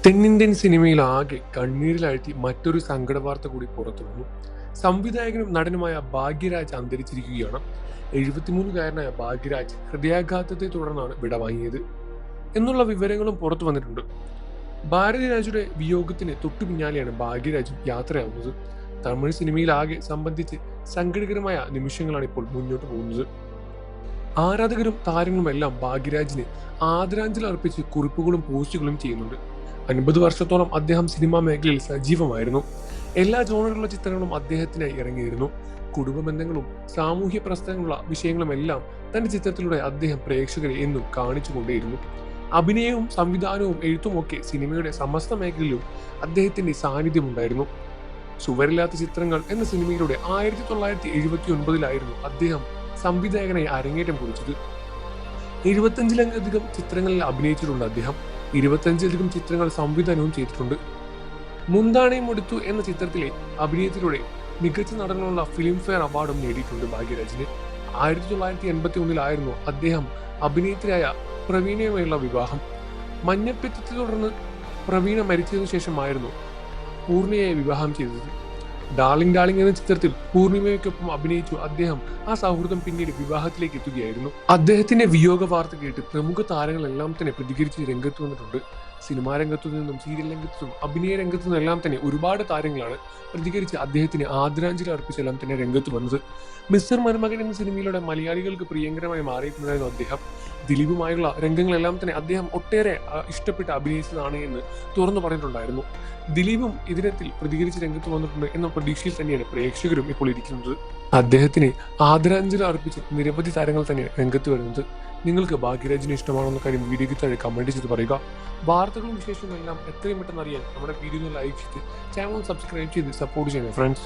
തെന്നിന്ത്യൻ സിനിമയിൽ ആകെ കണ്ണീരിലാഴ്ത്തി മറ്റൊരു സങ്കട വാർത്ത കൂടി പുറത്തു വന്നു. സംവിധായകനും നടനുമായ ഭാഗ്യരാജ് അന്തരിച്ചിരിക്കുകയാണ്. 73കാരനായ ഭാഗ്യരാജ് ഹൃദയാഘാതത്തെ തുടർന്നാണ് വിടവാങ്ങിയത് എന്നുള്ള വിവരങ്ങളും പുറത്തു വന്നിട്ടുണ്ട്. ഭാരതിരാജയുടെ വിയോഗത്തിന് തൊട്ടു പിന്നാലെയാണ് ഭാഗ്യരാജും യാത്രയാവുന്നത്. തമിഴ് സിനിമയിലാകെ സംബന്ധിച്ച് സങ്കടകരമായ നിമിഷങ്ങളാണ് ഇപ്പോൾ മുന്നോട്ട് പോകുന്നത്. ആരാധകരും താരങ്ങളുമെല്ലാം ഭാഗ്യരാജിന് ആദരാഞ്ജലി അർപ്പിച്ച് കുറിപ്പുകളും പോസ്റ്റുകളും ചെയ്യുന്നുണ്ട്. 50 വർഷത്തോളം അദ്ദേഹം സിനിമാ മേഖലയിൽ സജീവമായിരുന്നു. എല്ലാ ജോണറുള്ള ചിത്രങ്ങളും അദ്ദേഹത്തിനായി ഇറങ്ങിയിരുന്നു. കുടുംബ ബന്ധങ്ങളും സാമൂഹ്യ പ്രശ്നങ്ങളുള്ള വിഷയങ്ങളുമെല്ലാം തന്റെ ചിത്രത്തിലൂടെ അദ്ദേഹം പ്രേക്ഷകരെ എന്നും കാണിച്ചുകൊണ്ടേയിരുന്നു. അഭിനയവും സംവിധാനവും എഴുത്തുമൊക്കെ സിനിമയുടെ സമസ്ത മേഖലയിലും അദ്ദേഹത്തിന്റെ സാന്നിധ്യമുണ്ടായിരുന്നു. സുവരില്ലാത്ത ചിത്രങ്ങൾ എന്ന സിനിമയിലൂടെ 1979 അദ്ദേഹം സംവിധായകനായി അരങ്ങേറ്റം കുറിച്ചത്. 75ലധികം ചിത്രങ്ങളിൽ അഭിനയിച്ചിട്ടുണ്ട് അദ്ദേഹം. 25ലധികം ചിത്രങ്ങൾ സംവിധാനവും ചെയ്തിട്ടുണ്ട്. മുന്താണയും എടുത്തു എന്ന ചിത്രത്തിലെ അഭിനയത്തിലൂടെ മികച്ച നടനുള്ള ഫിലിം ഫെയർ അവാർഡും നേടിയിട്ടുണ്ട് ഭാഗ്യരാജിന്. 1981 അദ്ദേഹം അഭിനേത്രിയായ പ്രവീണയുമായുള്ള വിവാഹം. മഞ്ഞപ്പിത്തത്തെ തുടർന്ന് പ്രവീണ മരിച്ചതിനു ശേഷമായിരുന്നു പൂർണിമയെ വിവാഹം ചെയ്തത്. ഡാർലിംഗ് ഡാർലിംഗ് എന്ന ചിത്രത്തിൽ പൂർണിമയ്ക്കൊപ്പം അഭിനയിച്ചു അദ്ദേഹം. ആ സൗഹൃദം പിന്നീട് വിവാഹത്തിലേക്ക് എത്തുകയായിരുന്നു. അദ്ദേഹത്തിന്റെ വിയോഗ വാർത്ത കേട്ട് പ്രമുഖ താരങ്ങളെല്ലാം തന്നെ പ്രതികരിച്ച് രംഗത്ത് വന്നിട്ടുണ്ട്. സിനിമാ രംഗത്തു നിന്നും സീരിയൽ രംഗത്തു നിന്നും അഭിനയ രംഗത്തു നിന്നും എല്ലാം തന്നെ ഒരുപാട് താരങ്ങളാണ് പ്രതികരിച്ച് അദ്ദേഹത്തിന് ആദരാഞ്ജലി അർപ്പിച്ചെല്ലാം തന്നെ രംഗത്ത് വന്നത്. മിസ്റ്റർ മരുമകൻ എന്ന സിനിമയിലൂടെ മലയാളികൾക്ക് പ്രിയങ്കരമായി മാറിയിട്ടുണ്ടായിരുന്നു അദ്ദേഹം. ദിലീപുമായുള്ള രംഗങ്ങളെല്ലാം തന്നെ അദ്ദേഹം ഒട്ടേറെ ഇഷ്ടപ്പെട്ട് അഭിനയിച്ചതാണ് എന്ന് തുറന്നു പറഞ്ഞിട്ടുണ്ടായിരുന്നു. ദിലീപും ഇതിനത്തിൽ പ്രതികരിച്ച് രംഗത്ത് വന്നിട്ടുണ്ട് എന്ന പ്രതീക്ഷയിൽ തന്നെയാണ് പ്രേക്ഷകരും ഇപ്പോൾ ഇരിക്കുന്നത്. അദ്ദേഹത്തിന് ആദരാഞ്ജലി അർപ്പിച്ച് നിരവധി താരങ്ങൾ തന്നെ രംഗത്ത് വരുന്നത്. നിങ്ങൾക്ക് ഭാഗ്യരാജിനെ ഇഷ്ടമാണെന്ന കാര്യം വീഡിയോയ്ക്ക് താഴെ കമന്റ് ചെയ്ത് പറയുക. വാർത്തകളും വിശേഷങ്ങളും എല്ലാം എത്രയും പെട്ടെന്ന് അറിയാൻ നമ്മുടെ വീഡിയോ ലൈക്ക് ചെയ്ത് ചാനൽ സബ്സ്ക്രൈബ് ചെയ്ത് സപ്പോർട്ട് ചെയ്യണം ഫ്രണ്ട്സ്.